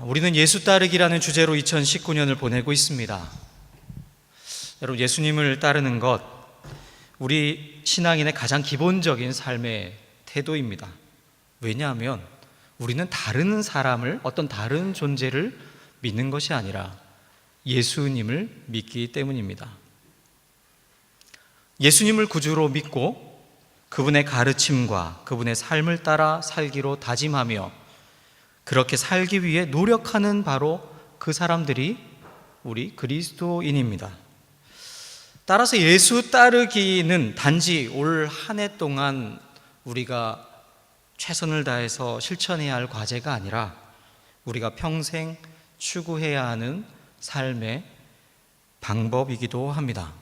우리는 예수 따르기라는 주제로 2019년을 보내고 있습니다. 여러분, 예수님을 따르는 것, 우리 신앙인의 가장 기본적인 삶의 태도입니다. 왜냐하면 우리는 다른 사람을, 어떤 다른 존재를 믿는 것이 아니라 예수님을 믿기 때문입니다. 예수님을 구주로 믿고 그분의 가르침과 그분의 삶을 따라 살기로 다짐하며 그렇게 살기 위해 노력하는 바로 그 사람들이 우리 그리스도인입니다. 따라서 예수 따르기는 단지 올 한 해 동안 우리가 최선을 다해서 실천해야 할 과제가 아니라 우리가 평생 추구해야 하는 삶의 방법이기도 합니다.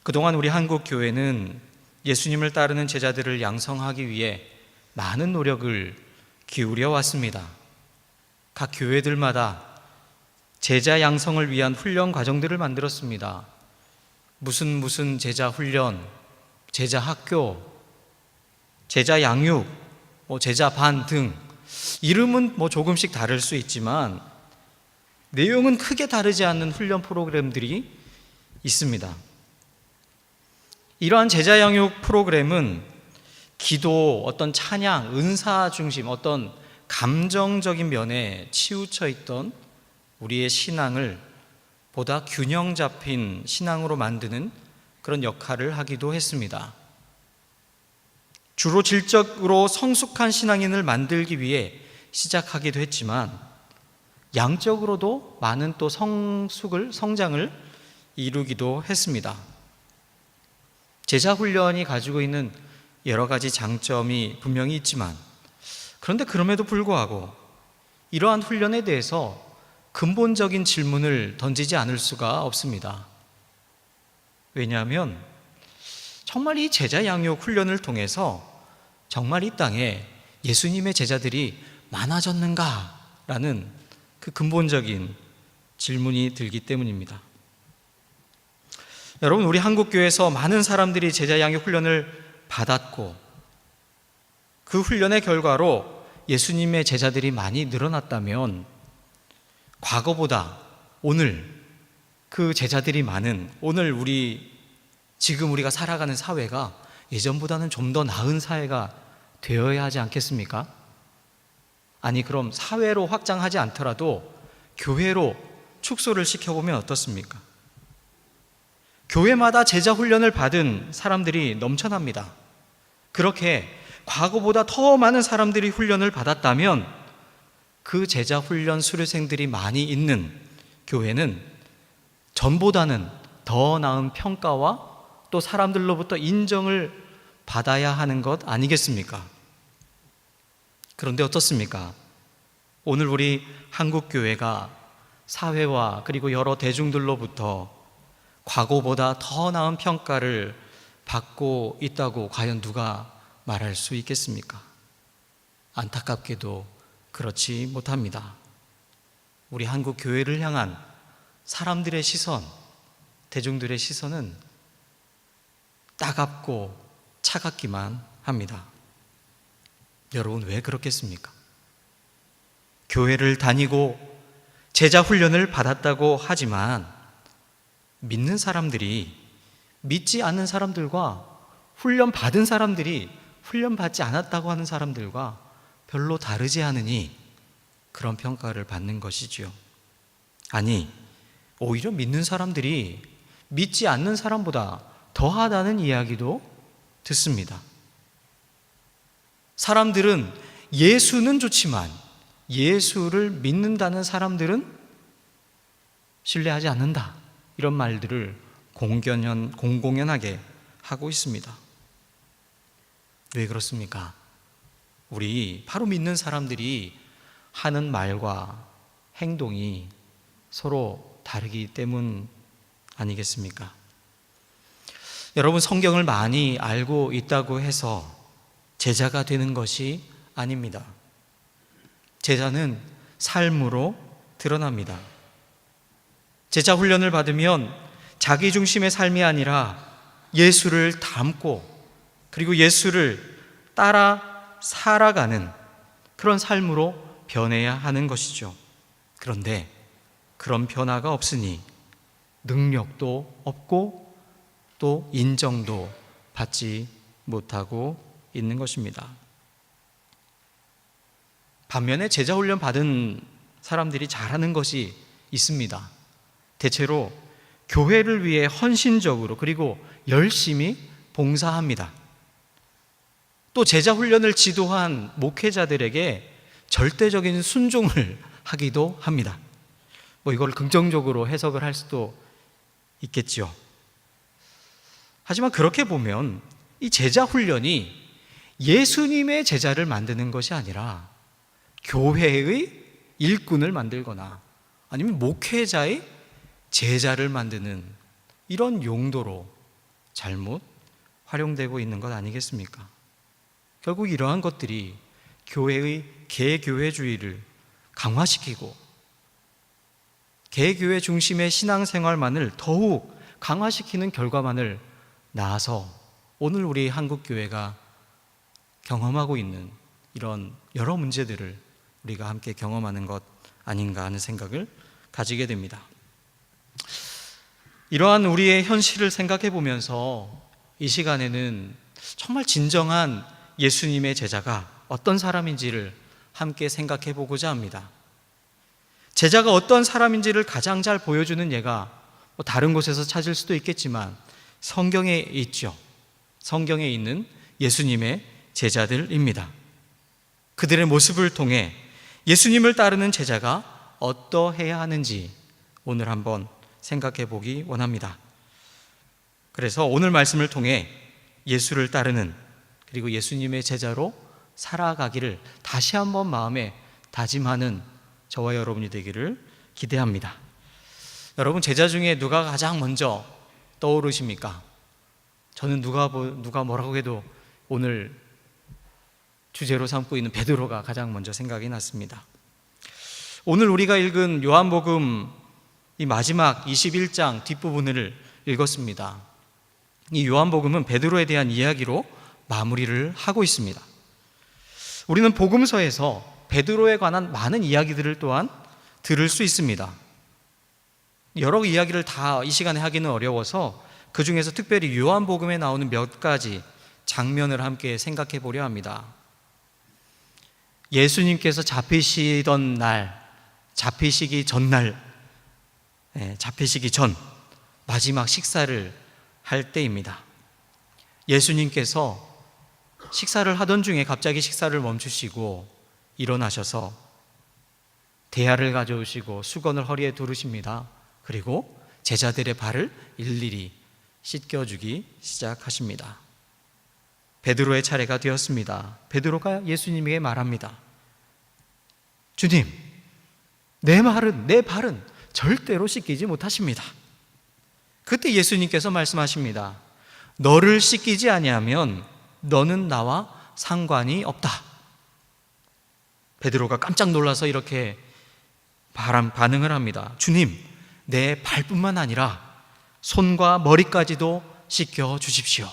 그동안 우리 한국 교회는 예수님을 따르는 제자들을 양성하기 위해 많은 노력을 기울여 왔습니다. 각 교회들마다 제자 양성을 위한 훈련 과정들을 만들었습니다. 무슨 제자 훈련, 제자 학교, 제자 양육, 제자 반 등 이름은 조금씩 다를 수 있지만 내용은 크게 다르지 않는 훈련 프로그램들이 있습니다. 이러한 제자 양육 프로그램은 기도, 어떤 찬양, 은사 중심, 어떤 감정적인 면에 치우쳐 있던 우리의 신앙을 보다 균형 잡힌 신앙으로 만드는 그런 역할을 하기도 했습니다. 주로 질적으로 성숙한 신앙인을 만들기 위해 시작하기도 했지만 양적으로도 많은 또 성장을 이루기도 했습니다. 제자 훈련이 가지고 있는 여러 가지 장점이 분명히 있지만 그런데 그럼에도 불구하고 이러한 훈련에 대해서 근본적인 질문을 던지지 않을 수가 없습니다. 왜냐하면 정말 이 제자 양육 훈련을 통해서 정말 이 땅에 예수님의 제자들이 많아졌는가라는 그 근본적인 질문이 들기 때문입니다. 여러분, 우리 한국교회에서 많은 사람들이 제자 양육 훈련을 받았고 그 훈련의 결과로 예수님의 제자들이 많이 늘어났다면 과거보다 오늘 그 제자들이 많은 오늘 지금 우리가 살아가는 사회가 예전보다는 좀 더 나은 사회가 되어야 하지 않겠습니까? 아니, 그럼 사회로 확장하지 않더라도 교회로 축소를 시켜보면 어떻습니까? 교회마다 제자 훈련을 받은 사람들이 넘쳐납니다. 그렇게 과거보다 더 많은 사람들이 훈련을 받았다면 그 제자 훈련 수료생들이 많이 있는 교회는 전보다는 더 나은 평가와 또 사람들로부터 인정을 받아야 하는 것 아니겠습니까? 그런데 어떻습니까? 오늘 우리 한국교회가 사회와 그리고 여러 대중들로부터 과거보다 더 나은 평가를 받고 있다고 과연 누가 말할 수 있겠습니까? 안타깝게도 그렇지 못합니다. 우리 한국 교회를 향한 사람들의 시선, 대중들의 시선은 따갑고 차갑기만 합니다. 여러분, 왜 그렇겠습니까? 교회를 다니고 제자 훈련을 받았다고 하지만 믿는 사람들이 믿지 않는 사람들과 훈련 받은 사람들이 훈련 받지 않았다고 하는 사람들과 별로 다르지 않으니 그런 평가를 받는 것이지요. 아니, 오히려 믿는 사람들이 믿지 않는 사람보다 더하다는 이야기도 듣습니다. 사람들은 예수는 좋지만 예수를 믿는다는 사람들은 신뢰하지 않는다, 이런 말들을 공공연하게 하고 있습니다. 왜 그렇습니까? 우리 바로 믿는 사람들이 하는 말과 행동이 서로 다르기 때문 아니겠습니까? 여러분, 성경을 많이 알고 있다고 해서 제자가 되는 것이 아닙니다. 제자는 삶으로 드러납니다. 제자 훈련을 받으면 자기 중심의 삶이 아니라 예수를 닮고 그리고 예수를 따라 살아가는 그런 삶으로 변해야 하는 것이죠. 그런데 그런 변화가 없으니 능력도 없고 또 인정도 받지 못하고 있는 것입니다. 반면에 제자 훈련 받은 사람들이 잘하는 것이 있습니다. 대체로 교회를 위해 헌신적으로 그리고 열심히 봉사합니다. 또 제자 훈련을 지도한 목회자들에게 절대적인 순종을 하기도 합니다. 이걸 긍정적으로 해석을 할 수도 있겠죠. 하지만 그렇게 보면 이 제자 훈련이 예수님의 제자를 만드는 것이 아니라 교회의 일꾼을 만들거나 아니면 목회자의 제자를 만드는 이런 용도로 잘못 활용되고 있는 것 아니겠습니까? 결국 이러한 것들이 교회의 개교회주의를 강화시키고 개교회 중심의 신앙생활만을 더욱 강화시키는 결과만을 낳아서 오늘 우리 한국교회가 경험하고 있는 이런 여러 문제들을 우리가 함께 경험하는 것 아닌가 하는 생각을 가지게 됩니다. 이러한 우리의 현실을 생각해 보면서 이 시간에는 정말 진정한 예수님의 제자가 어떤 사람인지를 함께 생각해 보고자 합니다. 제자가 어떤 사람인지를 가장 잘 보여주는 예가 다른 곳에서 찾을 수도 있겠지만 성경에 있죠. 성경에 있는 예수님의 제자들입니다. 그들의 모습을 통해 예수님을 따르는 제자가 어떠해야 하는지 오늘 한번 생각해 보기 원합니다. 그래서 오늘 말씀을 통해 예수를 따르는 그리고 예수님의 제자로 살아가기를 다시 한번 마음에 다짐하는 저와 여러분이 되기를 기대합니다. 여러분, 제자 중에 누가 가장 먼저 떠오르십니까? 저는 누가 뭐라고 해도 오늘 주제로 삼고 있는 베드로가 가장 먼저 생각이 났습니다. 오늘 우리가 읽은 요한복음 이 마지막 21장 뒷부분을 읽었습니다. 이 요한복음은 베드로에 대한 이야기로 마무리를 하고 있습니다. 우리는 복음서에서 베드로에 관한 많은 이야기들을 또한 들을 수 있습니다. 여러 이야기를 다 이 시간에 하기는 어려워서 그 중에서 특별히 요한복음에 나오는 몇 가지 장면을 함께 생각해 보려 합니다. 예수님께서 잡히시기 전 마지막 식사를 할 때입니다. 예수님께서 식사를 하던 중에 갑자기 식사를 멈추시고 일어나셔서 대야를 가져오시고 수건을 허리에 두르십니다. 그리고 제자들의 발을 일일이 씻겨주기 시작하십니다. 베드로의 차례가 되었습니다. 베드로가 예수님에게 말합니다. 주님, 내 발은 절대로 씻기지 못하십니다. 그때 예수님께서 말씀하십니다. 너를 씻기지 아니하면 너는 나와 상관이 없다. 베드로가 깜짝 놀라서 이렇게 반응을 합니다. 주님, 내 발뿐만 아니라 손과 머리까지도 씻겨 주십시오.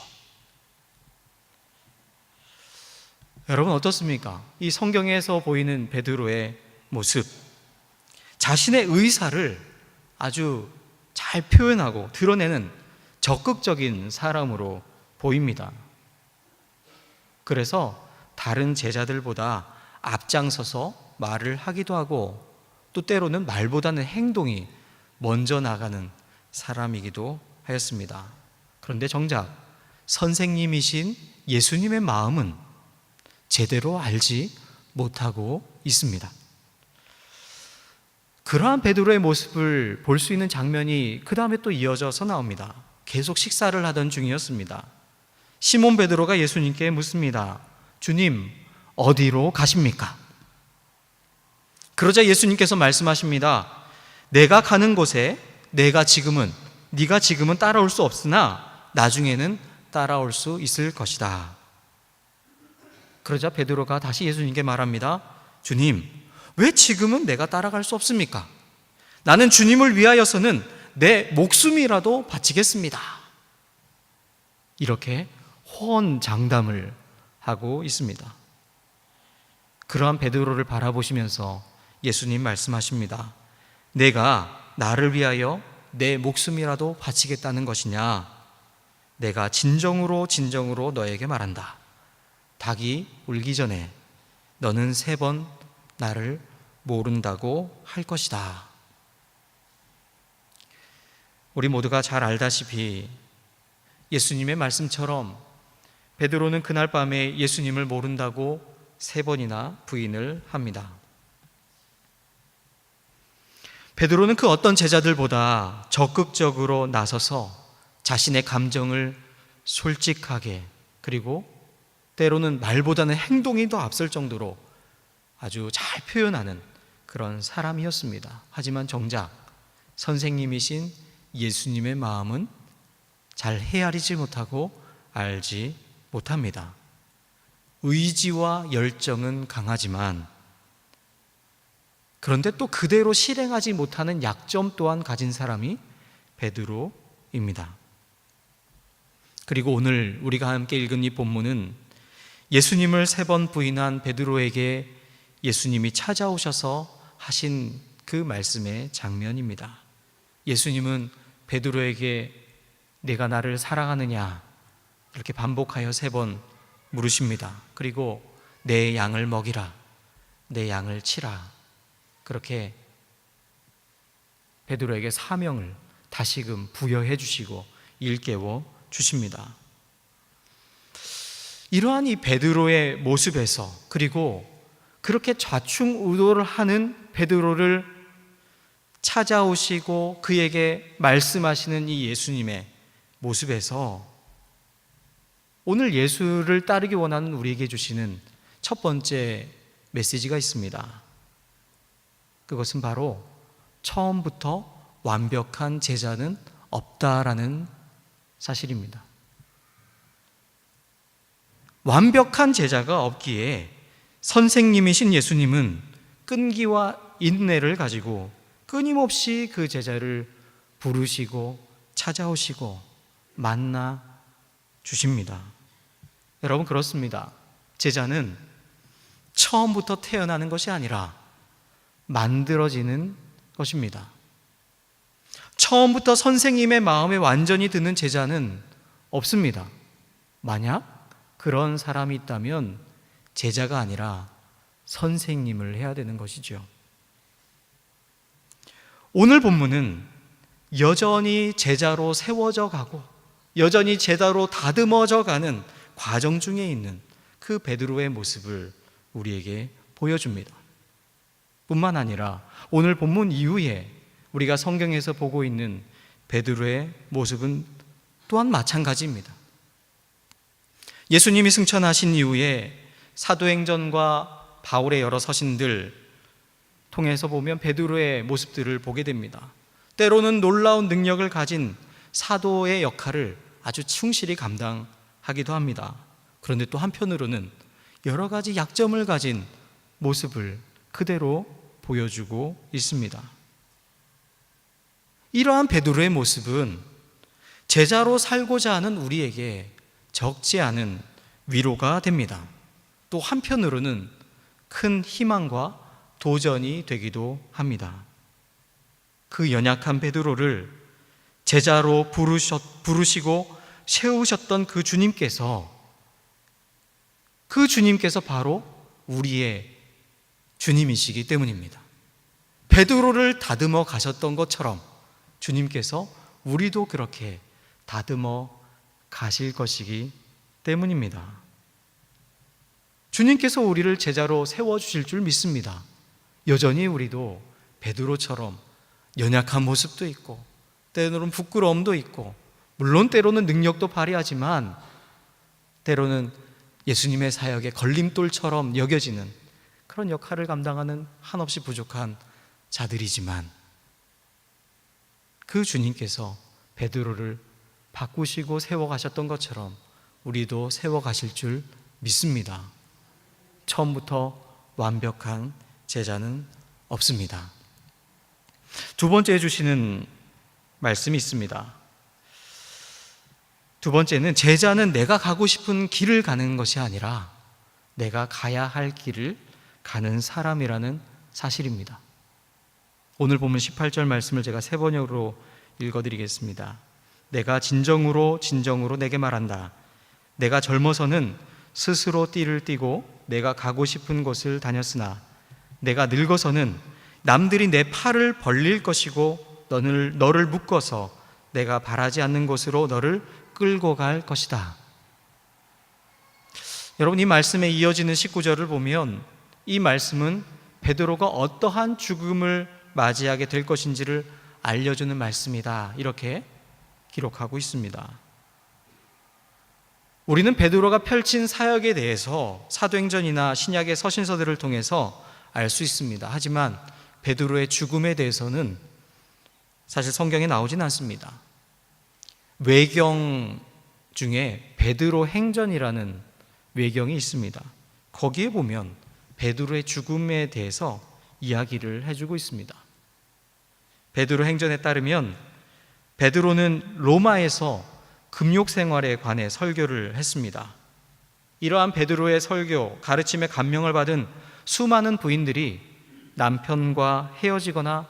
여러분 어떻습니까? 이 성경에서 보이는 베드로의 모습, 자신의 의사를 아주 잘 표현하고 드러내는 적극적인 사람으로 보입니다. 그래서 다른 제자들보다 앞장서서 말을 하기도 하고 또 때로는 말보다는 행동이 먼저 나가는 사람이기도 하였습니다. 그런데 정작 선생님이신 예수님의 마음은 제대로 알지 못하고 있습니다. 그러한 베드로의 모습을 볼 수 있는 장면이 그 다음에 또 이어져서 나옵니다. 계속 식사를 하던 중이었습니다. 시몬 베드로가 예수님께 묻습니다. 주님, 어디로 가십니까? 그러자 예수님께서 말씀하십니다. 내가 가는 곳에 네가 지금은 따라올 수 없으나 나중에는 따라올 수 있을 것이다. 그러자 베드로가 다시 예수님께 말합니다. 주님, 왜 지금은 내가 따라갈 수 없습니까? 나는 주님을 위하여서는 내 목숨이라도 바치겠습니다. 이렇게 호언장담을 하고 있습니다. 그러한 베드로를 바라보시면서 예수님 말씀하십니다. 내가 나를 위하여 내 목숨이라도 바치겠다는 것이냐? 내가 진정으로 너에게 말한다. 닭이 울기 전에 너는 3번 나를 모른다고 할 것이다. 우리 모두가 잘 알다시피 예수님의 말씀처럼 베드로는 그날 밤에 예수님을 모른다고 3번이나 부인을 합니다. 베드로는 그 어떤 제자들보다 적극적으로 나서서 자신의 감정을 솔직하게, 그리고 때로는 말보다는 행동이 더 앞설 정도로 아주 잘 표현하는 그런 사람이었습니다. 하지만 정작 선생님이신 예수님의 마음은 잘 헤아리지 못하고 알지 못합니다. 의지와 열정은 강하지만 그런데 또 그대로 실행하지 못하는 약점 또한 가진 사람이 베드로입니다. 그리고 오늘 우리가 함께 읽은 이 본문은 예수님을 3번 부인한 베드로에게 예수님이 찾아오셔서 하신 그 말씀의 장면입니다. 예수님은 베드로에게 내가 나를 사랑하느냐 이렇게 반복하여 3번 물으십니다. 그리고 내 양을 먹이라, 내 양을 치라, 그렇게 베드로에게 사명을 다시금 부여해 주시고 일깨워 주십니다. 이러한 이 베드로의 모습에서, 그리고 그렇게 좌충우돌을 하는 베드로를 찾아오시고 그에게 말씀하시는 이 예수님의 모습에서 오늘 예수를 따르기 원하는 우리에게 주시는 첫 번째 메시지가 있습니다. 그것은 바로 처음부터 완벽한 제자는 없다라는 사실입니다. 완벽한 제자가 없기에 선생님이신 예수님은 끈기와 인내를 가지고 끊임없이 그 제자를 부르시고 찾아오시고 만나 주십니다. 여러분, 그렇습니다. 제자는 처음부터 태어나는 것이 아니라 만들어지는 것입니다. 처음부터 선생님의 마음에 완전히 드는 제자는 없습니다. 만약 그런 사람이 있다면 제자가 아니라 선생님을 해야 되는 것이죠. 오늘 본문은 여전히 제자로 세워져 가고 여전히 제자로 다듬어져 가는 과정 중에 있는 그 베드로의 모습을 우리에게 보여줍니다. 뿐만 아니라 오늘 본문 이후에 우리가 성경에서 보고 있는 베드로의 모습은 또한 마찬가지입니다. 예수님이 승천하신 이후에 사도행전과 바울의 여러 서신들 통해서 보면 베드로의 모습들을 보게 됩니다. 때로는 놀라운 능력을 가진 사도의 역할을 아주 충실히 감당하기도 합니다. 그런데 또 한편으로는 여러 가지 약점을 가진 모습을 그대로 보여주고 있습니다. 이러한 베드로의 모습은 제자로 살고자 하는 우리에게 적지 않은 위로가 됩니다. 또 한편으로는 큰 희망과 도전이 되기도 합니다. 그 연약한 베드로를 제자로 부르시고 세우셨던 그 주님께서 바로 우리의 주님이시기 때문입니다. 베드로를 다듬어 가셨던 것처럼 주님께서 우리도 그렇게 다듬어 가실 것이기 때문입니다. 주님께서 우리를 제자로 세워주실 줄 믿습니다. 여전히 우리도 베드로처럼 연약한 모습도 있고 때로는 부끄러움도 있고 물론 때로는 능력도 발휘하지만 때로는 예수님의 사역의 걸림돌처럼 여겨지는 그런 역할을 감당하는 한없이 부족한 자들이지만 그 주님께서 베드로를 바꾸시고 세워가셨던 것처럼 우리도 세워가실 줄 믿습니다. 처음부터 완벽한 제자는 없습니다. 두 번째 주시는 말씀이 있습니다. 두 번째는 제자는 내가 가고 싶은 길을 가는 것이 아니라 내가 가야 할 길을 가는 사람이라는 사실입니다. 오늘 보면 18절 말씀을 제가 세 번역으로 읽어드리겠습니다. 내가 진정으로 내게 말한다. 내가 젊어서는 스스로 띠를 띠고 내가 가고 싶은 곳을 다녔으나 내가 늙어서는 남들이 내 팔을 벌릴 것이고 너를 묶어서 내가 바라지 않는 곳으로 너를 끌고 갈 것이다. 여러분, 이 말씀에 이어지는 19절을 보면 이 말씀은 베드로가 어떠한 죽음을 맞이하게 될 것인지를 알려주는 말씀이다, 이렇게 기록하고 있습니다. 우리는 베드로가 펼친 사역에 대해서 사도행전이나 신약의 서신서들을 통해서 알 수 있습니다. 하지만 베드로의 죽음에 대해서는 사실 성경에 나오진 않습니다. 외경 중에 베드로 행전이라는 외경이 있습니다. 거기에 보면 베드로의 죽음에 대해서 이야기를 해주고 있습니다. 베드로 행전에 따르면 베드로는 로마에서 금욕 생활에 관해 설교를 했습니다. 이러한 베드로의 설교, 가르침에 감명을 받은 수많은 부인들이 남편과 헤어지거나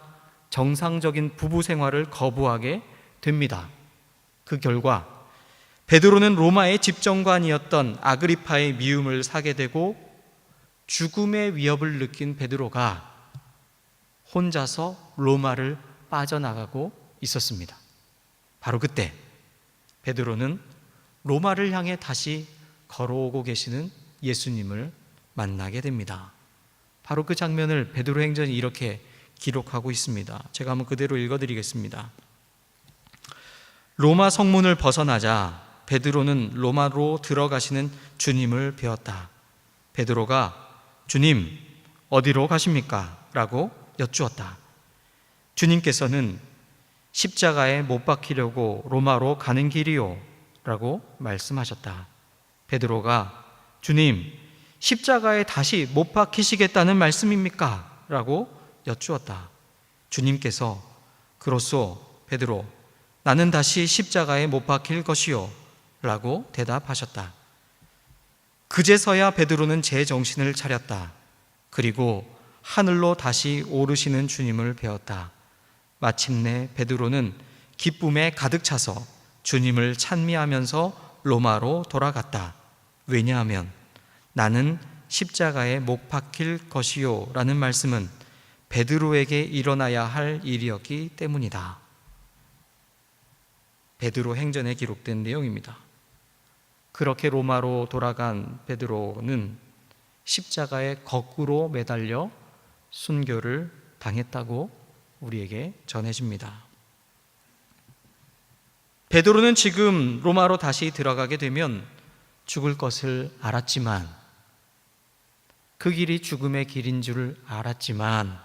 정상적인 부부 생활을 거부하게 됩니다. 그 결과 베드로는 로마의 집정관이었던 아그리파의 미움을 사게 되고 죽음의 위협을 느낀 베드로가 혼자서 로마를 빠져나가고 있었습니다. 바로 그때 베드로는 로마를 향해 다시 걸어오고 계시는 예수님을 만나게 됩니다. 바로 그 장면을 베드로 행전이 이렇게 기록하고 있습니다. 제가 한번 그대로 읽어드리겠습니다. 로마 성문을 벗어나자 베드로는 로마로 들어가시는 주님을 배웠다. 베드로가 주님, 어디로 가십니까? 라고 여쭈었다. 주님께서는 십자가에 못 박히려고 로마로 가는 길이요 라고 말씀하셨다. 베드로가 주님, 십자가에 다시 못 박히시겠다는 말씀입니까? 라고 여쭈었다. 주님께서 그렇소 베드로, 나는 다시 십자가에 못 박힐 것이요 라고 대답하셨다. 그제서야 베드로는 제정신을 차렸다. 그리고 하늘로 다시 오르시는 주님을 배웠다. 마침내 베드로는 기쁨에 가득 차서 주님을 찬미하면서 로마로 돌아갔다. 왜냐하면 나는 십자가에 못 박힐 것이요 라는 말씀은 베드로에게 일어나야 할 일이었기 때문이다. 베드로 행전에 기록된 내용입니다. 그렇게 로마로 돌아간 베드로는 십자가에 거꾸로 매달려 순교를 당했다고 우리에게 전해집니다. 베드로는 지금 로마로 다시 들어가게 되면 죽을 것을 알았지만, 그 길이 죽음의 길인 줄 알았지만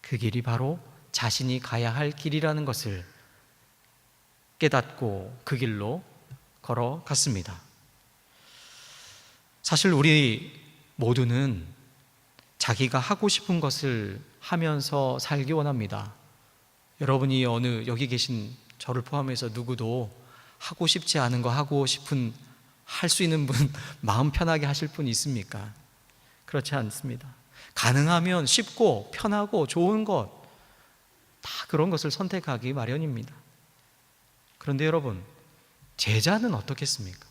그 길이 바로 자신이 가야 할 길이라는 것을 깨닫고 그 길로 걸어갔습니다. 사실 우리 모두는 자기가 하고 싶은 것을 하면서 살기 원합니다. 여러분이 여기 계신 저를 포함해서 누구도 하고 싶지 않은 거 하고 싶은, 할 수 있는 분, 마음 편하게 하실 분 있습니까? 그렇지 않습니다. 가능하면 쉽고 편하고 좋은 것, 다 그런 것을 선택하기 마련입니다. 그런데 여러분, 제자는 어떻겠습니까?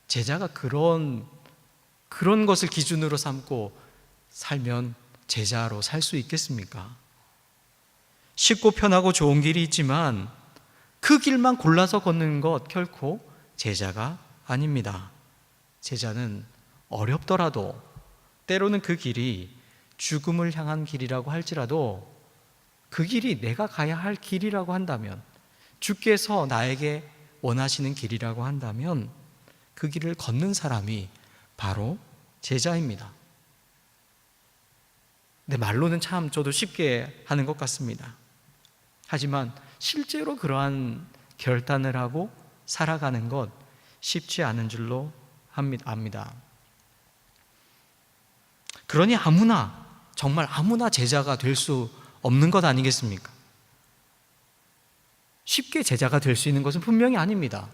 제자가 그런 것을 기준으로 삼고 살면 제자로 살 수 있겠습니까? 쉽고 편하고 좋은 길이 있지만 그 길만 골라서 걷는 것 결코 제자가 아닙니다. 제자는 어렵더라도, 때로는 그 길이 죽음을 향한 길이라고 할지라도, 그 길이 내가 가야 할 길이라고 한다면, 주께서 나에게 원하시는 길이라고 한다면 그 길을 걷는 사람이 바로 제자입니다. 근데 말로는 참 저도 쉽게 하는 것 같습니다. 하지만 실제로 그러한 결단을 하고 살아가는 것 쉽지 않은 줄로 압니다. 그러니 정말 아무나 제자가 될 수 없는 것 아니겠습니까? 쉽게 제자가 될 수 있는 것은 분명히 아닙니다.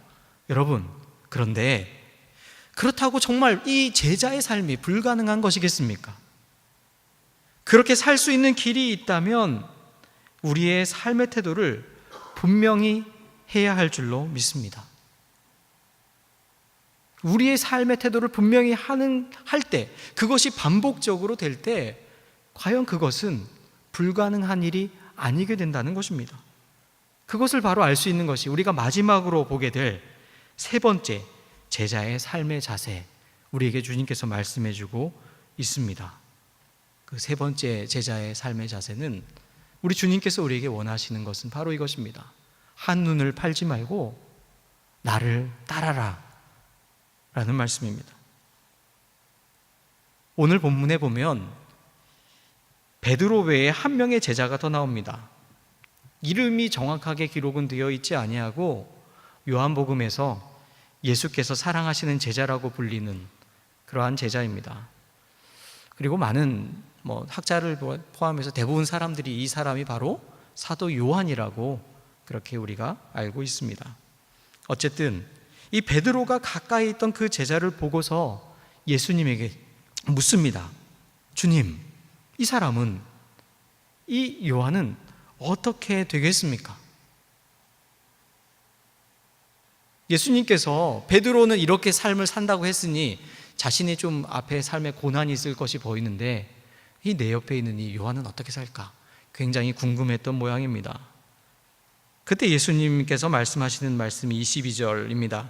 여러분, 그런데 그렇다고 정말 이 제자의 삶이 불가능한 것이겠습니까? 그렇게 살 수 있는 길이 있다면 우리의 삶의 태도를 분명히 해야 할 줄로 믿습니다. 우리의 삶의 태도를 분명히 할 때, 그것이 반복적으로 될 때 과연 그것은 불가능한 일이 아니게 된다는 것입니다. 그것을 바로 알 수 있는 것이 우리가 마지막으로 보게 될 세 번째 제자의 삶의 자세, 우리에게 주님께서 말씀해 주고 있습니다. 그 세 번째 제자의 삶의 자세는 우리 주님께서 우리에게 원하시는 것은 바로 이것입니다. 한눈을 팔지 말고 나를 따라라 라는 말씀입니다. 오늘 본문에 보면 베드로 외에 한 명의 제자가 더 나옵니다. 이름이 정확하게 기록은 되어 있지 아니하고 요한복음에서 예수께서 사랑하시는 제자라고 불리는 그러한 제자입니다. 그리고 많은 학자를 포함해서 대부분 사람들이 이 사람이 바로 사도 요한이라고 그렇게 우리가 알고 있습니다. 어쨌든 이 베드로가 가까이 있던 그 제자를 보고서 예수님에게 묻습니다. 주님, 이 사람은, 이 요한은 어떻게 되겠습니까? 예수님께서 베드로는 이렇게 삶을 산다고 했으니 자신이 좀 앞에 삶에 고난이 있을 것이 보이는데 이 내 옆에 있는 이 요한은 어떻게 살까? 굉장히 궁금했던 모양입니다. 그때 예수님께서 말씀하시는 말씀이 22절입니다.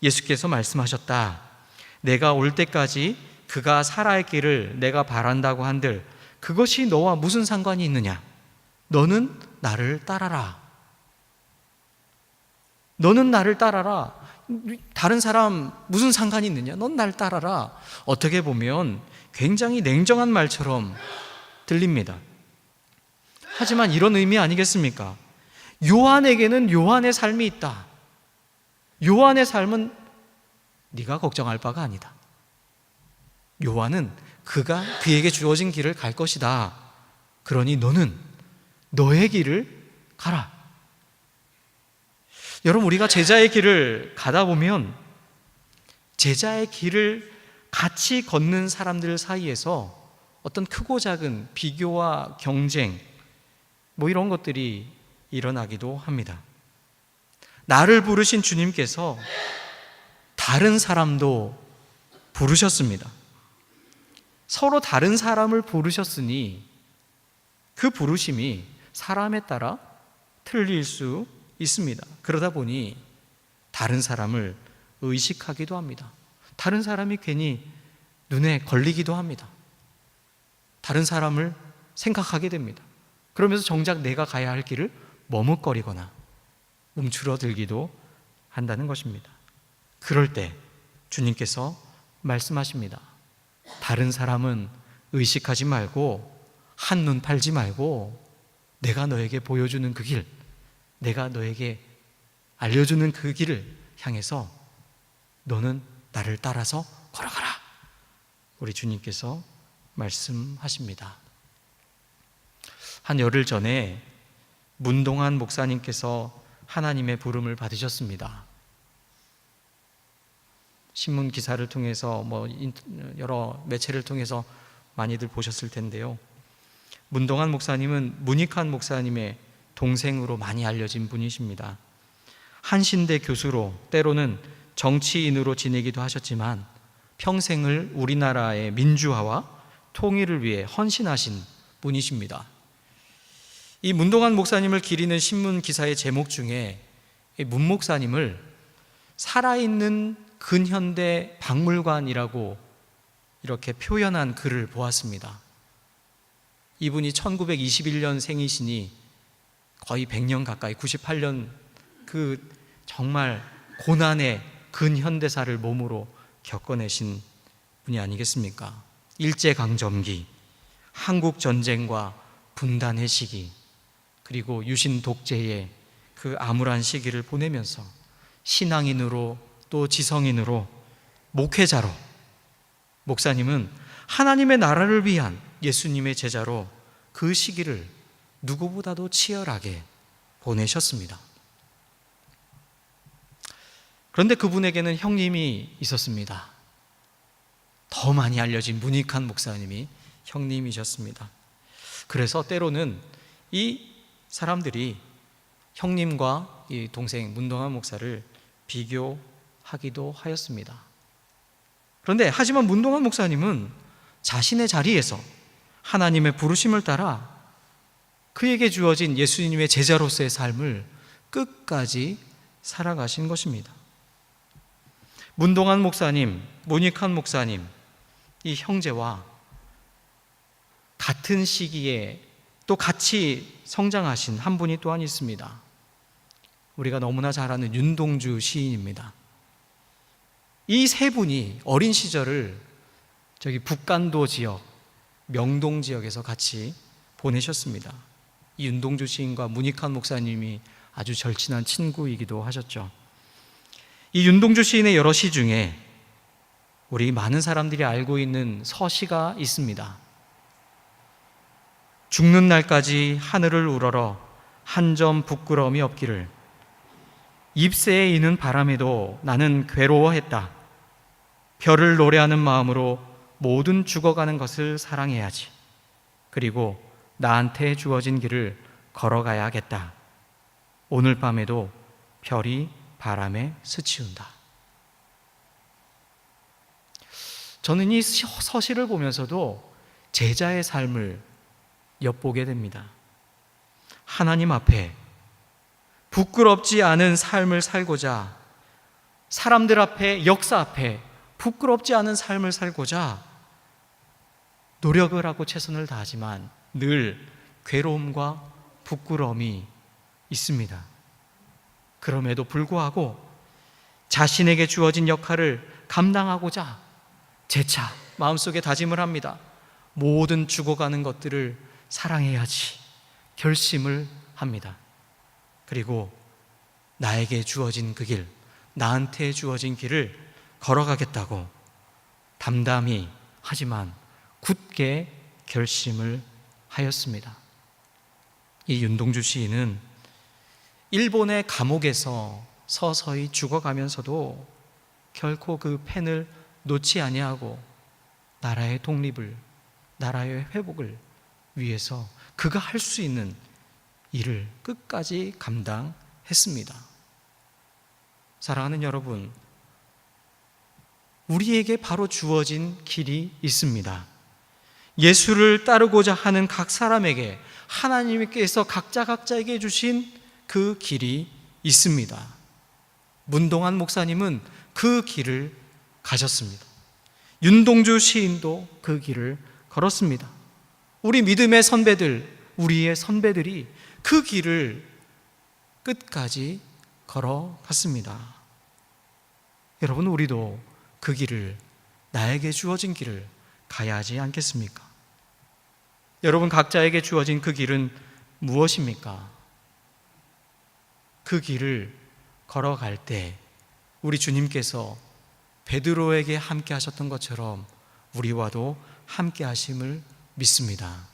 예수께서 말씀하셨다. 내가 올 때까지 그가 살아야 할 길을 내가 바란다고 한들 그것이 너와 무슨 상관이 있느냐? 너는 나를 따라라. 너는 나를 따라라. 다른 사람 무슨 상관이 있느냐? 넌 날 따라라. 어떻게 보면 굉장히 냉정한 말처럼 들립니다. 하지만 이런 의미 아니겠습니까? 요한에게는 요한의 삶이 있다. 요한의 삶은 네가 걱정할 바가 아니다. 요한은 그에게 주어진 길을 갈 것이다. 그러니 너는 너의 길을 가라. 여러분, 우리가 제자의 길을 가다 보면 제자의 길을 같이 걷는 사람들 사이에서 어떤 크고 작은 비교와 경쟁 이런 것들이 일어나기도 합니다. 나를 부르신 주님께서 다른 사람도 부르셨습니다. 서로 다른 사람을 부르셨으니 그 부르심이 사람에 따라 틀릴 수 있습니다. 그러다 보니 다른 사람을 의식하기도 합니다. 다른 사람이 괜히 눈에 걸리기도 합니다. 다른 사람을 생각하게 됩니다. 그러면서 정작 내가 가야 할 길을 머뭇거리거나 움츠러들기도 한다는 것입니다. 그럴 때 주님께서 말씀하십니다. 다른 사람은 의식하지 말고 한눈 팔지 말고 내가 너에게 보여주는 그 길, 내가 너에게 알려주는 그 길을 향해서 너는 나를 따라서 걸어가라. 우리 주님께서 말씀하십니다. 한 열흘 전에 문동환 목사님께서 하나님의 부름을 받으셨습니다. 신문 기사를 통해서 여러 매체를 통해서 많이들 보셨을 텐데요. 문동환 목사님은 문익환 목사님의 동생으로 많이 알려진 분이십니다. 한신대 교수로 때로는 정치인으로 지내기도 하셨지만 평생을 우리나라의 민주화와 통일을 위해 헌신하신 분이십니다. 이 문동환 목사님을 기리는 신문 기사의 제목 중에 문 목사님을 살아있는 근현대 박물관이라고 이렇게 표현한 글을 보았습니다. 이분이 1921년 생이시니 거의 100년 가까이 98년 그 정말 고난의 근현대사를 몸으로 겪어내신 분이 아니겠습니까? 일제강점기, 한국전쟁과 분단의 시기, 그리고 유신 독재의 그 암울한 시기를 보내면서 신앙인으로 또 지성인으로 목회자로 목사님은 하나님의 나라를 위한 예수님의 제자로 그 시기를 누구보다도 치열하게 보내셨습니다. 그런데 그분에게는 형님이 있었습니다. 더 많이 알려진 문익환 목사님이 형님이셨습니다. 그래서 때로는 이 사람들이 형님과 이 동생 문동환 목사를 비교하기도 하였습니다. 그런데 하지만 문동환 목사님은 자신의 자리에서 하나님의 부르심을 따라 그에게 주어진 예수님의 제자로서의 삶을 끝까지 살아가신 것입니다. 문동환 목사님, 문익환 목사님, 이 형제와 같은 시기에 또 같이 성장하신 한 분이 또한 있습니다. 우리가 너무나 잘 아는 윤동주 시인입니다. 이 세 분이 어린 시절을 저기 북간도 지역, 명동 지역에서 같이 보내셨습니다. 이 윤동주 시인과 문익환 목사님이 아주 절친한 친구이기도 하셨죠. 이 윤동주 시인의 여러 시 중에 우리 많은 사람들이 알고 있는 서시가 있습니다. 죽는 날까지 하늘을 우러러 한 점 부끄러움이 없기를, 잎새에 이는 바람에도 나는 괴로워했다. 별을 노래하는 마음으로 모든 죽어가는 것을 사랑해야지. 그리고 나한테 주어진 길을 걸어가야겠다. 오늘 밤에도 별이 바람에 스치운다. 저는 이 서시를 보면서도 제자의 삶을 엿보게 됩니다. 하나님 앞에 부끄럽지 않은 삶을 살고자, 사람들 앞에, 역사 앞에 부끄럽지 않은 삶을 살고자 노력을 하고 최선을 다하지만 늘 괴로움과 부끄러움이 있습니다. 그럼에도 불구하고 자신에게 주어진 역할을 감당하고자 재차 마음속에 다짐을 합니다. 모든 죽어가는 것들을 사랑해야지 결심을 합니다. 그리고 나에게 주어진 그 길, 나한테 주어진 길을 걸어가겠다고 담담히 하지만 굳게 결심을 하였습니다. 이 윤동주 시인은 일본의 감옥에서 서서히 죽어가면서도 결코 그 펜을 놓지 아니하고 나라의 독립을, 나라의 회복을 위해서 그가 할 수 있는 일을 끝까지 감당했습니다. 사랑하는 여러분, 우리에게 바로 주어진 길이 있습니다. 예수를 따르고자 하는 각 사람에게 하나님께서 각자에게 주신 그 길이 있습니다. 문동환 목사님은 그 길을 가셨습니다. 윤동주 시인도 그 길을 걸었습니다. 우리 믿음의 선배들, 우리의 선배들이 그 길을 끝까지 걸어갔습니다. 여러분, 우리도 그 길을, 나에게 주어진 길을 가야 하지 않겠습니까? 여러분, 각자에게 주어진 그 길은 무엇입니까? 그 길을 걸어갈 때 우리 주님께서 베드로에게 함께 하셨던 것처럼 우리와도 함께 하심을 믿습니다.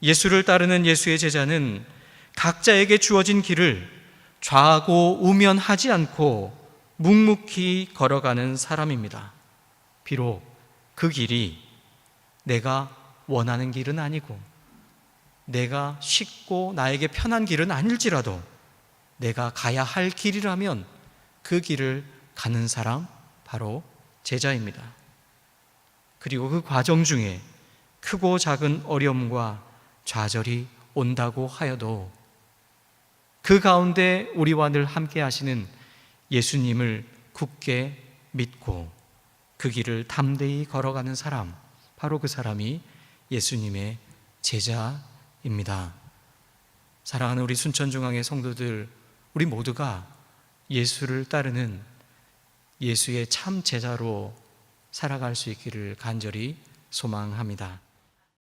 예수를 따르는 예수의 제자는 각자에게 주어진 길을 좌고 우면하지 않고 묵묵히 걸어가는 사람입니다. 비록 그 길이 내가 원하는 길은 아니고 내가 쉽고 나에게 편한 길은 아닐지라도 내가 가야 할 길이라면 그 길을 가는 사람, 바로 제자입니다. 그리고 그 과정 중에 크고 작은 어려움과 좌절이 온다고 하여도 그 가운데 우리와 늘 함께 하시는 예수님을 굳게 믿고 그 길을 담대히 걸어가는 사람, 바로 그 사람이 예수님의 제자입니다. 사랑하는 우리 순천중앙의 성도들, 우리 모두가 예수를 따르는 예수의 참 제자로 살아갈 수 있기를 간절히 소망합니다.